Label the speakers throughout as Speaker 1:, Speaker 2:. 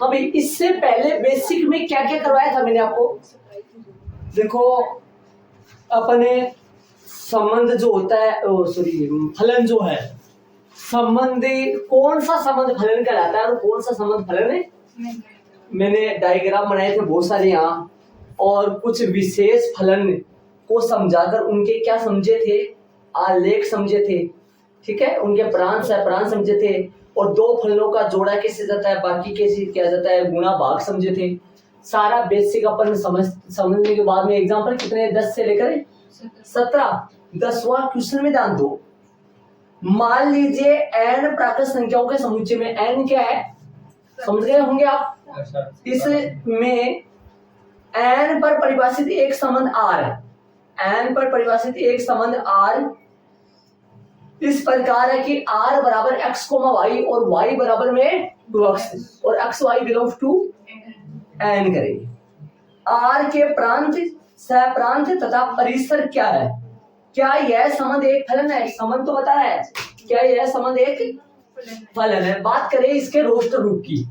Speaker 1: अभी इससे पहले बेसिक में क्या क्या करवाया था मैंने आपको? देखो अपने संबंध जो होता है, फलन जो है, संबंधी कौन सा संबंध फलन कहलाता है और कौन सा संबंध फलन है? मैंने डायग्राम बनाए थे बहुत सारे यहाँ, और कुछ विशेष फलन को समझाकर उनके क्या समझे थे, आलेख समझे थे, ठीक है, उनके प्रांत अपरांत समझे थे, और दो फलनों का जोड़ा कैसे जाता है, बाकी कैसे किया जाता है, गुणा भाग समझे थे। सारा बेसिक अपन समझने के बाद में एग्जाम्पल कितने, 10 से लेकर 17, 10वां क्वेश्चन में ध्यान दो। मान लीजिए n प्राकृत संख्याओं के समुच्चय में n क्या है, समझ गए होंगे आप। इसमें n पर परिभाषित एक संबंध r, n पर परिभाषित एक संबंध r इस प्रकार है कि r बराबर x, y और y बराबर में 2x और x y belongs to n करेंगे। r के प्रांत, सह-प्रांत तथा परिसर क्या है? क्या यह संबंध एक फलन है? संबंध तो बता रहा है, क्या यह संबंध एक फलन है? बात करें इसके रोस्टर रूप की,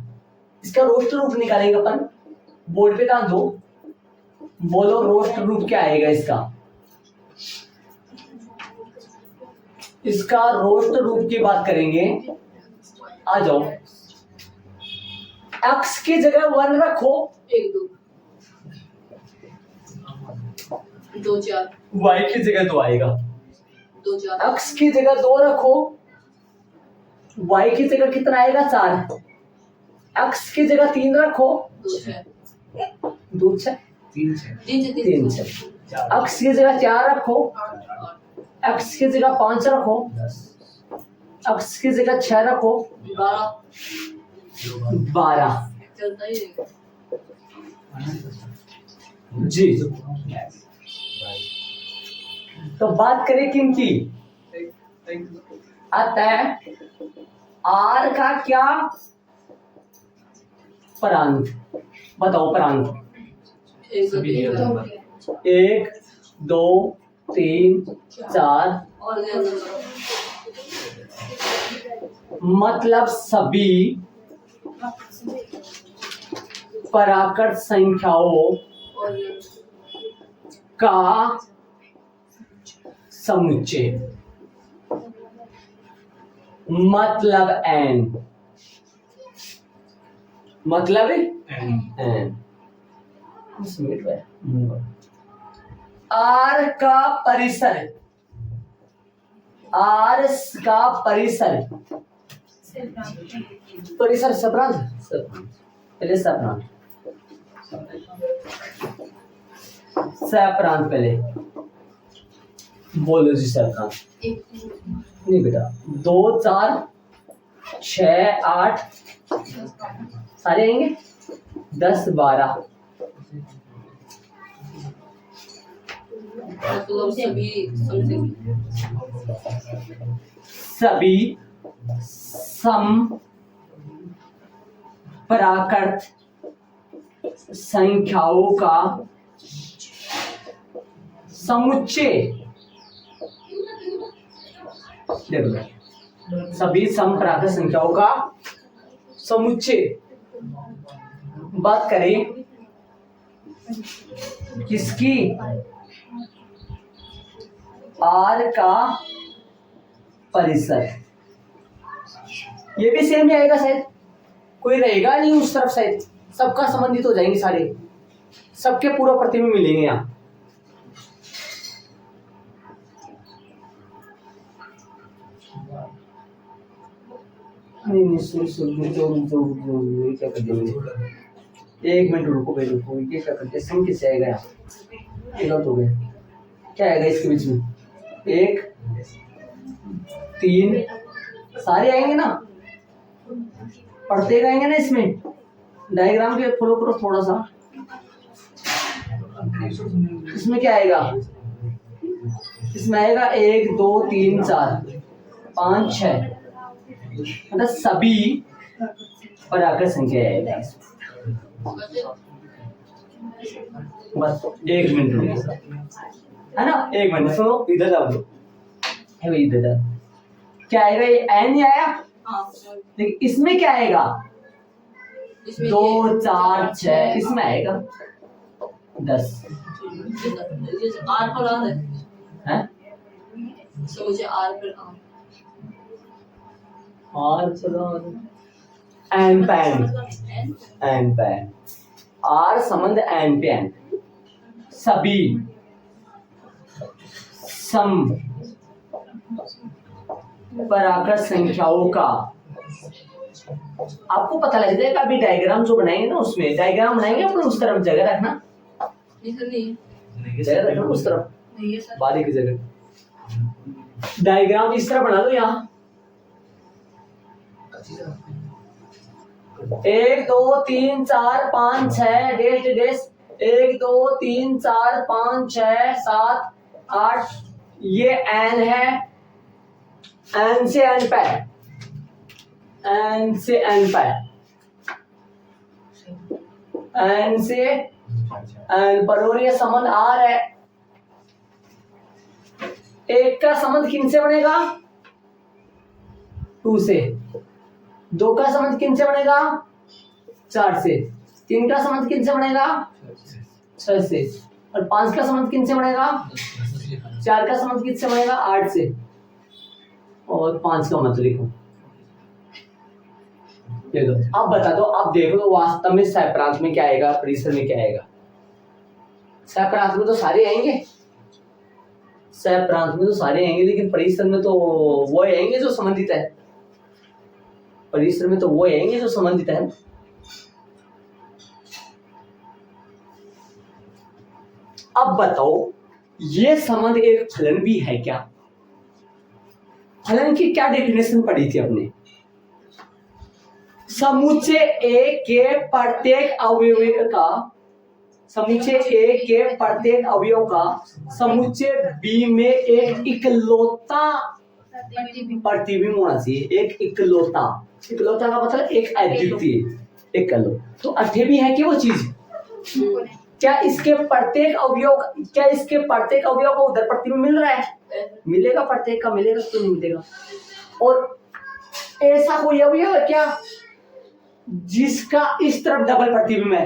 Speaker 1: इसका रोस्टर रूप निकालेंगे अपन। बोर्ड पे ध्यान दो, बोलो रोस्टर रूप क्या आएगा इसका? इसका रोस्टर रूप की बात करेंगे, आ जाओ। x की जगह 1 रखो,
Speaker 2: 1 2 4,
Speaker 1: y की जगह 2 आएगा,
Speaker 2: 2 4,
Speaker 1: x की जगह 2 रखो, y की जगह कितना आएगा, 4, x की जगह 3 रखो,
Speaker 2: 2 6,
Speaker 1: 2 6 3 6, x की जगह 4 रखो, x की जगह 5 रखो, x की जगह 6 रखो, 12
Speaker 2: चलता ही रहेगा
Speaker 1: जी। तो बात करें किनकी, अतः r का क्या प्रांत, बताओ प्रांत।
Speaker 2: 1
Speaker 1: 2 3 4, मतलब सभी पराकृत संख्याओं का समुच्चय, मतलब n, मतलब n। r का परिसर, r का परिसर, परिसर सप्रांत, पहले सप्रांत, सप्रांत पहले बोलो जी। सप्रांत नहीं बेटा, 2 4 6 8 सारे आएंगे, 10 12,
Speaker 2: मतलब
Speaker 1: सभी सम पराकृत संख्याओं का समुच्चय, देखो सभी सम पराकृत संख्याओं का समुच्चय। बात करें किसकी, r का परिसर। ये भी सेम ही आएगा शायद, कोई रहेगा नहीं उस तरफ, शायद सबका संबंधित हो जाएंगे, सारे सबके पूरा प्रतिबिंब मिलेंगे यहाँ। नहीं क्या कर देंगे, 1 मिनट रुको भाई, रुको, ये क्या करते, सम किससे आएगा यहाँ, गलत हो गया, क्या आएगा इसके बीच में, 1 3 सारे आएंगे ना, पढ़ते आएंगे ना इसमें, डायग्राम के फॉलो करो थोड़ा सा। इसमें क्या आएगा, इसमें आएगा 1 2 3 4 5 6, मतलब सभी पराकृत संख्या आएगा। बस 1 मिनट रुको, है ना, 1 मिनट सुनो, इधर जाओ, है भाई इधर जाओ। क्या आएगा, ये n ही आया, लेकिन इसमें क्या आएगा,
Speaker 2: इसमें
Speaker 1: 2
Speaker 2: ये
Speaker 1: 4 6 इसमें आएगा 10
Speaker 2: ये आर पर आर है
Speaker 1: हैं
Speaker 2: समझे आर पर आर
Speaker 1: और चलो एन पैन एन पैन आर संबंध एन पे एन सभी सम पराकृत संख्याओं का आपको पता लग जाएगा। अभी डायग्राम जो बनाएंगे ना उसमें डायग्राम बनाएंगे अपन उस तरफ जगह रखना
Speaker 2: नहीं सर नहीं
Speaker 1: जगह रखना उस तरफ
Speaker 2: नहीं है सर
Speaker 1: बारीक जगह डायग्राम इस तरह बना दो यहाँ 1 2 3 4 5 6 डेश डेश 1 2 3 4 5 6 7 8 ये एन है एन से एन पे एन से एन पे एन से एन पर और ये संबंध आर है। एक का संबंध किन से बनेगा 2 से 2 का संबंध किन से बनेगा 4 से 3 का संबंध किन से बनेगा 6 से और 5 का संबंध किन से बनेगा 4 का संबंध किन से बनेगा 8 से और 5 का मत लिखो। ये लो अब बता दो अब देखो तो वास्तव में सहप्रांत में क्या आएगा परिसर में क्या आएगा। सहप्रांत में तो सारे आएंगे सहप्रांत में तो सारे आएंगे लेकिन परिसर में तो वो आएंगे जो संबंधित है। परिसर में तो वो आएंगे जो संबंधित है। अब बताओ ये संबंध एक फलन भी है क्या। फलन की क्या डेफिनेशन पढ़ी थी अपने समुच्चय ए के प्रत्येक अवयव का समुच्चय ए के प्रत्येक अवयव का समुच्चय बी में एक इकलौता प्रतिबिंब होना चाहिए। एक इकलौता इकलौता का मतलब एक अद्वितीय इकलौता तो अठे भी है कि वो चीज क्या इसके प्रत्येक अवयव को उधर प्रतिबिंब मिल रहा है मिलेगा प्रत्येक का मिलेगा क्यों नहीं मिलेगा। और ऐसा कोई अवयव है क्या जिसका इस तरफ डबल प्रतिबिंब है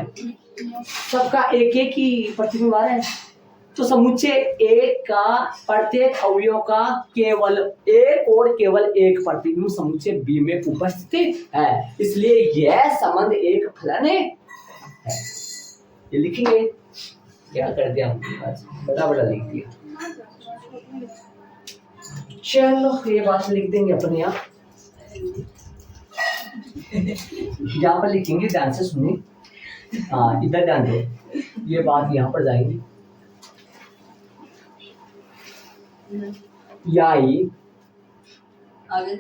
Speaker 1: सबका एक एक ही प्रतिबिंब आ रहा है। तो समुच्चय एक का प्रत्येक अवयव का केवल एक और केवल एक प्रतिबिंब समुच्चय बी में उपस्थित है इसलिए यह संबंध एक फलन है। ये लिखेंगे क्या कर दिया बड़ा बड़ा लिख दिया। चलो ये बात लिख देंगे अपन यहाँ यहाँ पर लिखेंगे ध्यान से सुनिए। हाँ इधर ध्यान दो ये बात यहाँ पर जाएंगी याई
Speaker 2: आगे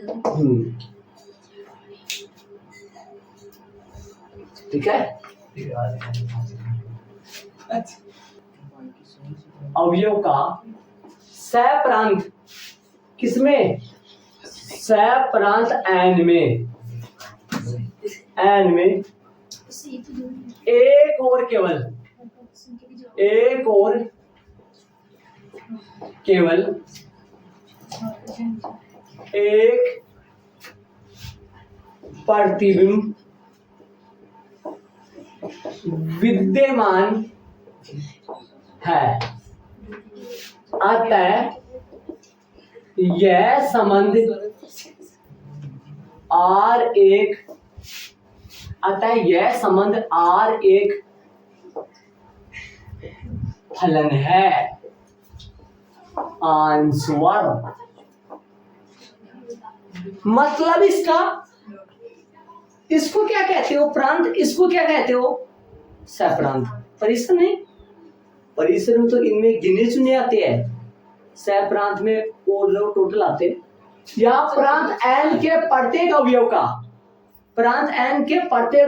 Speaker 1: ठीक है। अवयव का सहप्रांत किसमें सहप्रांत एन में एक और केवल एक प्रतिबिंब विद्यमान है अतः यह संबंध R एक फलन है। आंसर मतलब इसको क्या कहते हो प्रांत इसको क्या कहते हो सहप्रांत। परिसर नहीं परिसर में तो इनमें गिने चुने आते हैं सहप्रांत में और लोग टोटल आते हैं। या प्रांत एन के प्रत्येक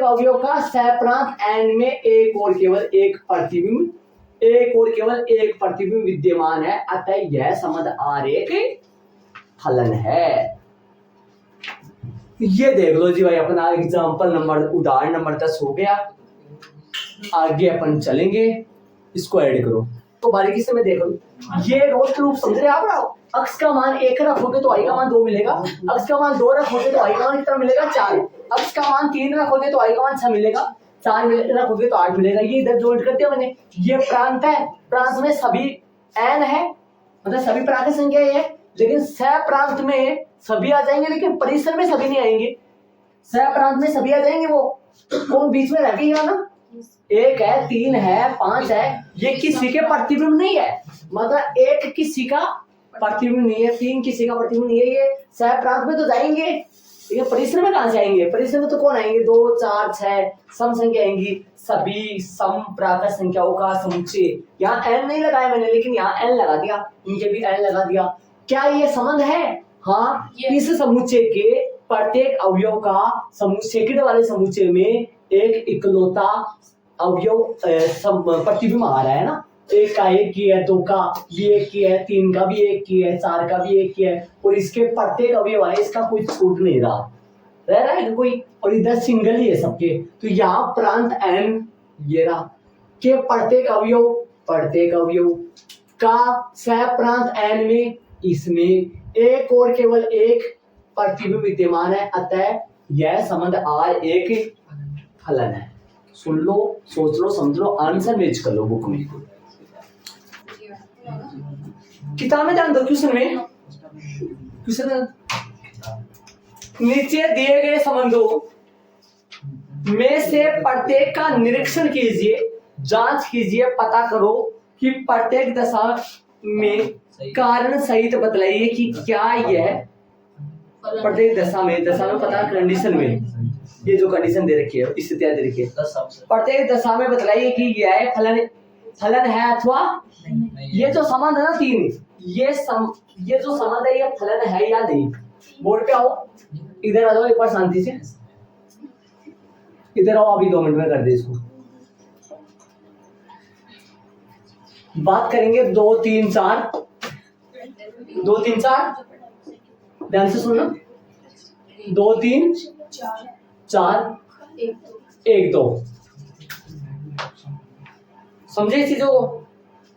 Speaker 1: अवयव का सहप्रांत एन में एक और केवल एक प्रतिबिंब विद्यमान है अतः यह संबंध R एक फलन है। ये देख लो जी भाई अपना एग्जाम्पल नंबर उदाहरण नंबर 10 हो गया। आगे अपन चलेंगे इसको ऐड करो तो बारीकी से मैं देख लो ये रोज के रूप समझ रहे आप अक्स का मान 1 रखोगे तो आई का मान 2 मिलेगा, अक्स का मान 2 रखोगे तो आई का मान कितना मिलेगा 4, अक्स का मान 3 रखोगे तो आई का मान 6 मिलेगा, 4 रखोगे तो 8 मिलेगा। ये इधर जोड़ कर दिया मैंने। ये प्रांत है, प्रांत में सभी n है, मतलब सभी प्रांत की संख्या है, लेकिन सह प्रांत में सभी आ जाएंगे लेकिन परिसर में सभी नहीं आएंगे। सह प्रांत में सभी आ जाएंगे, वो कौन बीच में रह गया ना, 1 है, 3 है, 5 है, ये किसी के प्रतिबिंब नहीं है, मतलब 1 किसी का प्रतिबिंब नहीं है, 3 किसी का प्रतिबिंब नहीं है। ये सह प्रांत में तो जाएंगे, ये परिसर में कहां से आएंगे? परिसर में तो कौन आएंगे? 2 4 6 सम संख्या आएंगी, सभी सम प्राकृत संख्याओं का समुच्चय। यहाँ n नहीं लगाया मैंने, लेकिन यहाँ n लगा दिया, इनके भी n लगा दिया। क्या ये संबंध है? हाँ, इस समुच्चय के प्रत्येक अवयव का सेकंड वाले समुच्चय में एक इकलौता अवयव प्रतिबिंब आ रहा है ना, 1 का 1 की है, 2 का भी 1 की है, 3 का भी 1 की है, 4 का भी 1 की है, और इसके प्रत्येक अवयव है, इसका कोई छूट नहीं रह रहा है कोई, और इधर सिंगल ही है सबके। तो यहाँ प्रांत n ये रहा के प्रत्येक अवयव का सह प्रांत n में इसमें एक और केवल एक प्रतिबिंब विद्यमान है, अतः यह संबंध R एक फलन है। सुन लो, सोच लो, समझ लो, आंसर मैच कर लो बुक में, किताब में ध्यान दो। क्वेश्चन नीचे दिए गए संबंधों में से प्रत्येक का निरीक्षण कीजिए, जांच कीजिए, पता करो कि प्रत्येक दशा में कारण सहित बतलाइए कि क्या यह प्रत्येक दशा में पता कंडीशन में, ये जो कंडीशन दे रखी है, स्थितियां दे रखी है, प्रत्येक दशा में बतलाइए कि यह फलन है अथवा ये जो संबंध है ना 3, ये जो संबंध है ये फलन है या नहीं। बोर्ड पे आओ, इधर आ जाओ एक बार शांति से, इधर आओ, अभी 2 मिनट में कर दे इसको। बात करेंगे 2 3 4, 2 3 4, ध्यान से सुनना, 2 3 4 1 2, समझे इस चीजों को?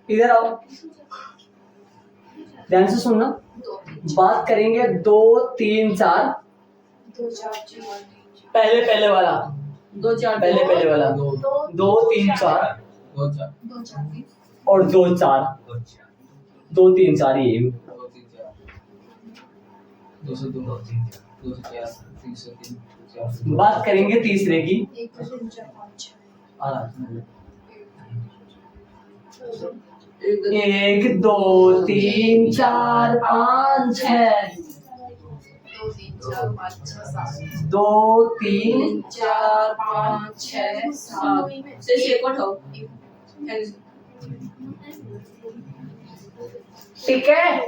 Speaker 1: इधर आओ, ध्यान से सुनना। बात करेंगे 2 3 4, पहले वाला
Speaker 2: 2 4
Speaker 1: पहले वाला 2 3 4 और 2 4, 2 3 4 ये 202। बात करेंगे तीसरे की, 1 2 3 4 5 6, 2 3
Speaker 2: 4 5 6 7 से शेकोट हो,
Speaker 1: ठीक है?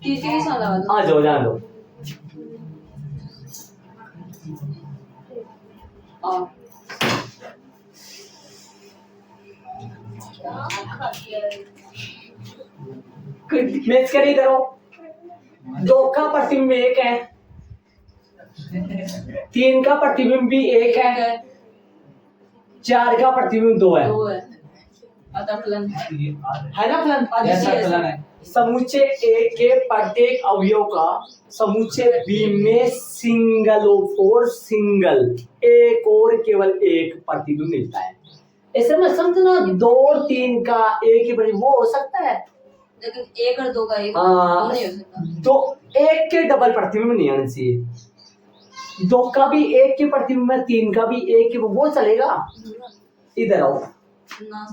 Speaker 2: तीसरी साला
Speaker 1: आ जाओ, जान दो। मैच करिए, करो। 2 का प्रतिबिंब 1 है, 3 का प्रतिबिंब भी 1 है, 4 का प्रतिबिंब 2 है,
Speaker 2: 2 है, अतः फलन
Speaker 1: है ना फलन है। समुच्चय A के प्रत्येक अवयव का समुच्चय B में सिंगल एक और केवल एक प्रतिबिंब मिलता है। ऐसे में समझना 2 और 3 का एक ही प्रतिबिंब वो हो सकता है,
Speaker 2: लेकिन 1 और 2 का एक नहीं हो सकता।
Speaker 1: 2 1 के डबल प्रतिबिंब नहीं आना चाहिए, 2 का भी 1 के प्रतिबिंब है, 3 का भी 1 के, वो चलेगा। इधर आओ,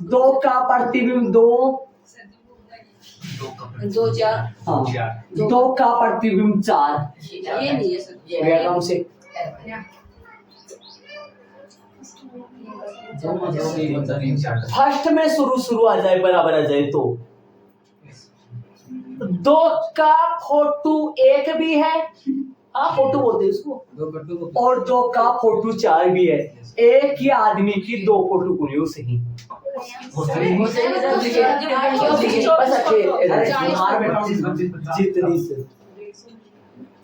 Speaker 1: 2 का प्रतिबिंब 2
Speaker 2: 2 4,
Speaker 1: हाँ, 2 का प्रतिबिंब 4,
Speaker 2: ये नहीं है सर,
Speaker 1: कम से फर्स्ट में शुरू आ जाए, बराबर आ जाए तो 2 का फोटो 1 भी है, हाँ फोटो बोलते हैं उसको, और 2 का फोटो 4 भी है। एक ही आदमी की 2 फोटो गुनियो सही जितनी से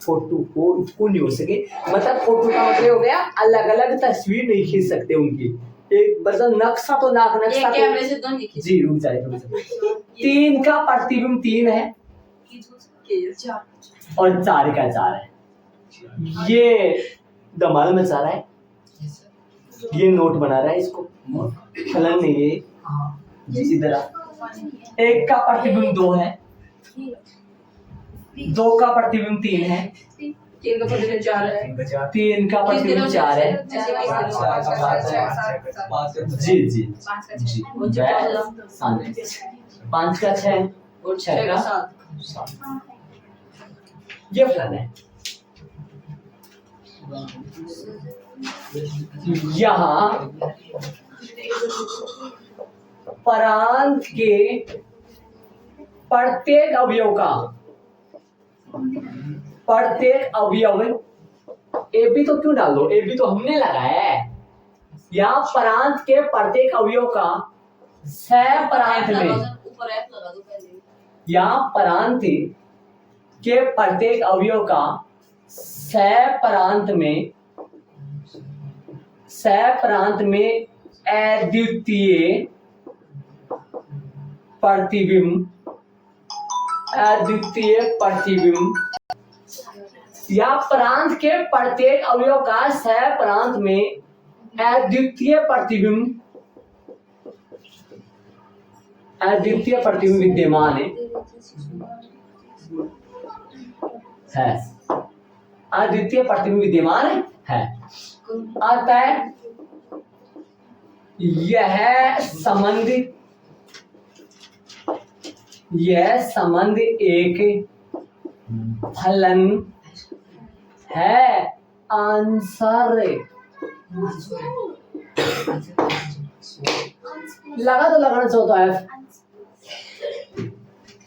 Speaker 1: फोटो को नहीं हो सके, मतलब फोटो का मतलब हो गया अलग अलग तस्वीर नहीं खींच सकते उनकी, एक मतलब नक्शा तो नक्शा
Speaker 2: कैमरे से तो नहीं खींच।
Speaker 1: जी रुक जाए। 3 का प्रतिबिंब 3 है, और 4 का 4 है। ये धमाल मचा रहा है, ये नोट बना रहा है, इसको फलन नहीं है जी। इधर आ, 1 का प्रतिबिंब 2 है, 2 का प्रतिबिंब 3 है,
Speaker 2: 3 का प्रतिबिंब 4 है,
Speaker 1: 3 का प्रतिबिंब 4 है जी जी जी। 5 का 6
Speaker 2: और 6 का 7।
Speaker 1: ये फलन है। यहाँ परांत के प्रत्येक अवयव ए बी तो क्यों डाल दो, ए बी तो हमने लगाया है। यहाँ परांत के प्रत्येक अवयव का सह परांत में,
Speaker 2: ऊपर एफ लगा दो पहले।
Speaker 1: यहाँ परांत के प्रत्येक अवयव का सह प्रांत में अद्वितीय प्रतिबिंब या प्रांत के प्रत्येक अवयव का सह प्रांत में अद्वितीय प्रतिबिंब विद्यमान है। अद्वितीय प्रतिबिंब विद्यमान है। अतः यह संबंध एक फलन है। आंसर लगा तो लगाना चाहता है।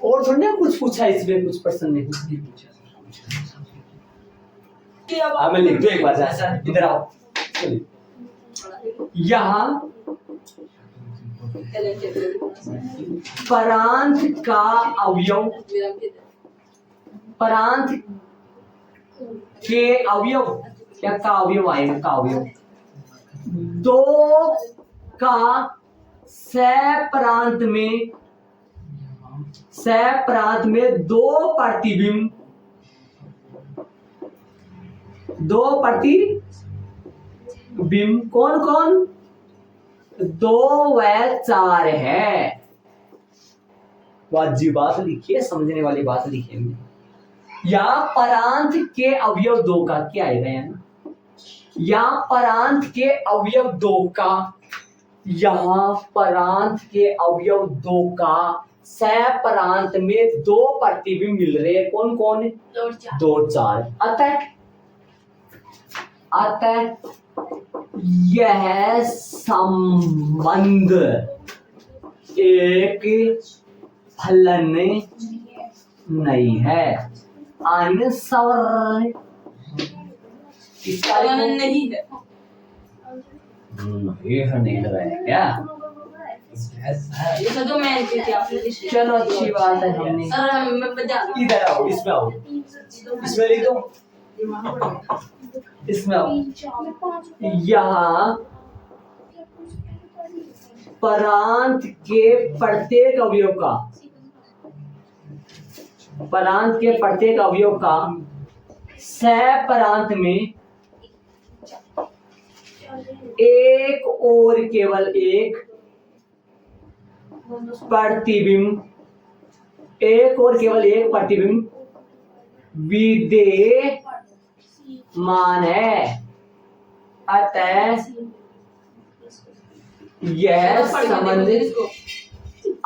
Speaker 1: और थोड़ी ना कुछ पूछा इसमें, कुछ प्रश्न नहीं पूछा। मैं लिख दो एक बार, इधर आओ। यहाँ परांत का अवयव, परांत के अवयव क्या का अवयव आएगा, का अवयव 2 का सह प्रांत में 2 प्रतिबिंब, 2 प्रतिबिंब कौन कौन, 2 व 4 है। वाजिब बात लिखिए, समझने वाली बात लिखिए। या परांत के अवयव 2 का क्या आएगा यहाँ, या परांत के अवयव 2 का, यहाँ परांत के अवयव 2 का सह प्रांत में 2 प्रतिबिंब मिल रहे हैं। कौन कौन, 2 4। अतः यह संबंध एक फलन नहीं है। आंसर इसका
Speaker 2: नहीं है,
Speaker 1: ये नहीं लगा है क्या?
Speaker 2: ये तो मैं थी आपने।
Speaker 1: चलो अच्छी बात है। हमने
Speaker 2: सर मैं बजा,
Speaker 1: इधर आओ, इसमें आओ, इसमें लिख दो, इसमें आओ। यहाँ परांत के प्रत्येक अवयव का सह प्रांत में एक और केवल एक प्रतिबिंब विद्यमान है। अतः यह संबंध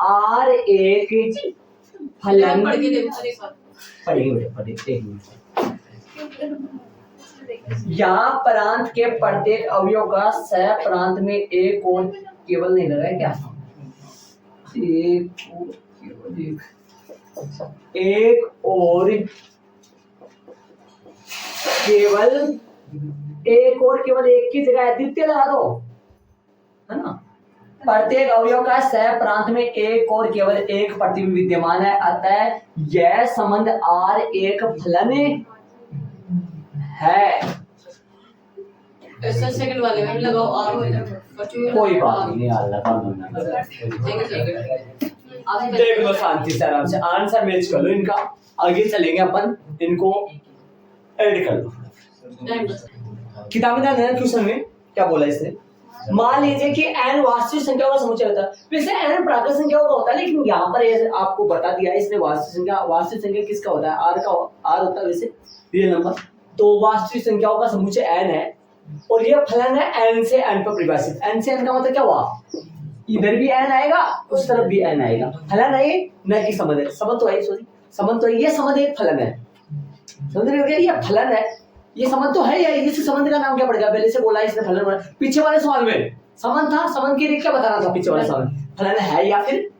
Speaker 1: R एक फलन, यहाँ प्रांत के प्रत्येक अवयव का सह प्रांत में एक और केवल नहीं लगा है क्या, एक और केवल एक की जगह द्वितीय लगा दो, है ना। प्रत्येक अवयव का सह प्रांत में एक और केवल एक प्रतिबिंब विद्यमान है। अतः यह संबंध R एक फलन है।
Speaker 2: सेकंड वाले में लगाओ R,
Speaker 1: कोई बात नहीं,
Speaker 2: ठीक है।
Speaker 1: देख लो शांति से, आराम से आंसर मैच कर लो इनका, आगे चलेंगे अपन, इनको ऐड कर लो। किताबें ध्यान देना, क्वेश्चन में क्या बोला इसने। मान लीजिए कि n वास्तविक संख्या का समुच्चय होता है, वैसे n प्राकृत संख्या का होता है, लेकिन यहाँ पर ये आपको बता दिया है इसने वास्तविक संख्या किसका होता है, r होता है वैसे रियल नंबर। तो वास्तविक संख्याओं का समुच्चय n है और ये फलन है n से n पर परिभाषित। n से n का मतलब क्या हुआ, इधर भी n आएगा उस तरफ भी n आएगा, फलन है ये, न कि संबंध है। संबंध तो है, सॉरी संबंध तो है, ये संबंध एक फलन है, समझ रहे हो क्या, ये फलन है, ये संबंध तो है यार, इस संबंध का नाम क्या पड़ेगा, पहले से बोला इसने फलन बना। पीछे वाले सवाल में संबंध था, संबंध के लिए क्या बताना था पीछे वाले सवाल में, फलन है या फिर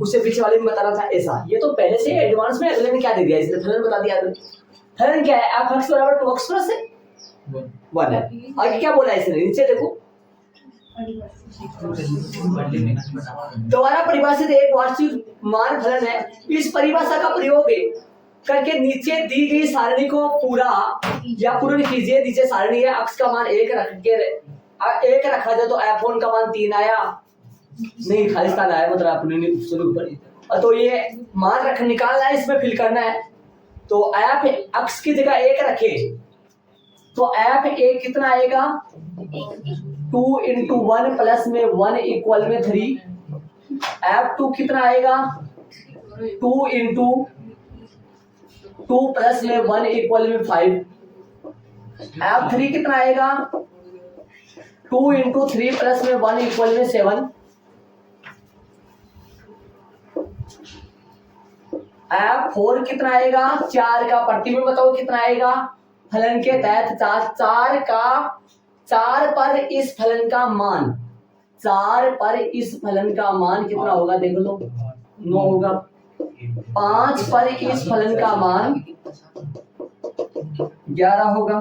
Speaker 1: उससे पीछे वाले में बताना था ऐसा। ये तो पहले से एडवांस में अगले ने क्या दे दिया, इसने फलन बता दिया। फलन क्या है, f(x) = 2x + 1 है। आगे क्या बोला इसने, नीचे देखो, द्वारा परिभाषित एक वास्तविक मान फलन है। इस परिभाषा का प्रयोग करके नीचे दी गई सारणी को पूरा या पूर्ण कीजिए। नीचे सारणी है, x का मान 1 रखा जाए तो f1 का मान 3 आया, नहीं खालिस्तान आया, मतलब आपने शुरू ऊपर। तो ये मान निकालना है, इसमें फिल करना है। तो f x की जगह 1 रखे तो f एक कितना आएगा, 2 × 1 प्लस में 1 इक्वल में 3। f2 कितना आएगा, 2 × 2 प्लस में 1 इक्वल में 5। f3 कितना आएगा, 2 × 3 प्लस में 1 इक्वल में 7। f4 कितना आएगा, 4 का प्रतिबिंब बताओ कितना आएगा, फलन के तहत 4 पर इस फलन का मान, 4 पर इस फलन का मान कितना होगा देख लो, 9 होगा। 5 पर इस फलन का मान 11 होगा।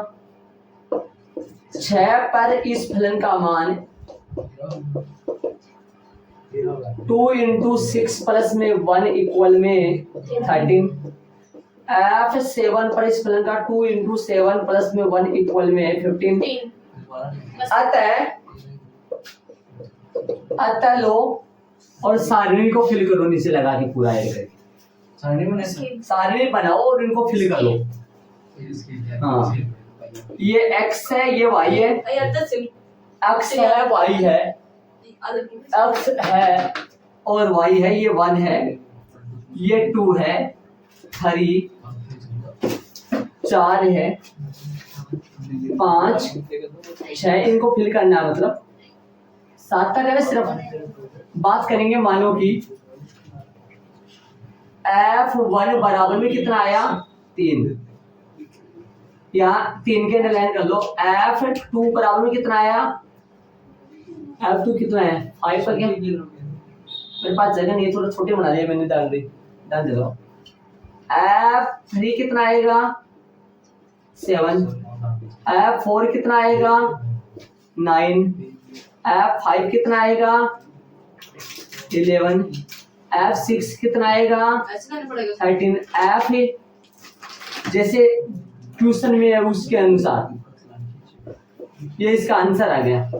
Speaker 1: 6 पर इस फलन का मान 2 × 6 प्लस में 1 इक्वल में 13। f7 पर इस फलन का 2 × 7 प्लस में 1 इक्वल में 15। अतः लो और सारणी को फिल करो, नीचे लगा के पूरा ऐड करके सारणी बनाओ और इनको फिल करो। हाँ, ये x है, ये y है, x है, y है, x है और y है, ये 1 है, ये 2 है, 3 4 है, 5 6, इनको फिल करना है। मतलब 7 तक है। सिर्फ बात करेंगे मानो कि f1 बराबर में कितना आया, 3, या 3 के अंडरलाइन कर लो। f2 बराबर में कितना आया, f2 कितना है 5 पर, क्या मेरे पास जगह नहीं है, थोड़ा छोटे बना दिया मैंने, डाल दे दो। f3 कितना आएगा, 7। f4 कितना आएगा, 9। f5 कितना आएगा, 11। f6 कितना आएगा, 13। f जैसे क्वेश्चन में है उसके अनुसार ये इसका आंसर आ गया।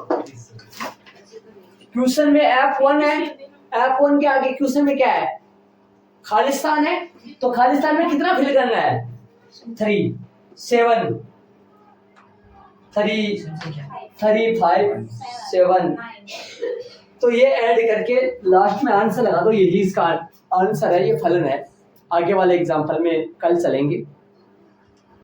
Speaker 1: क्वेश्चन में f1 है, f1 के आगे क्वेश्चन में क्या है, खालिस्तान है, तो खालिस्तान में कितना फिल करना है, 3 7 3 5 7। तो ये ऐड करके लास्ट में आंसर लगा दो, यही इसका आंसर है, ये फलन है। आगे वाले एग्जांपल में कल चलेंगे।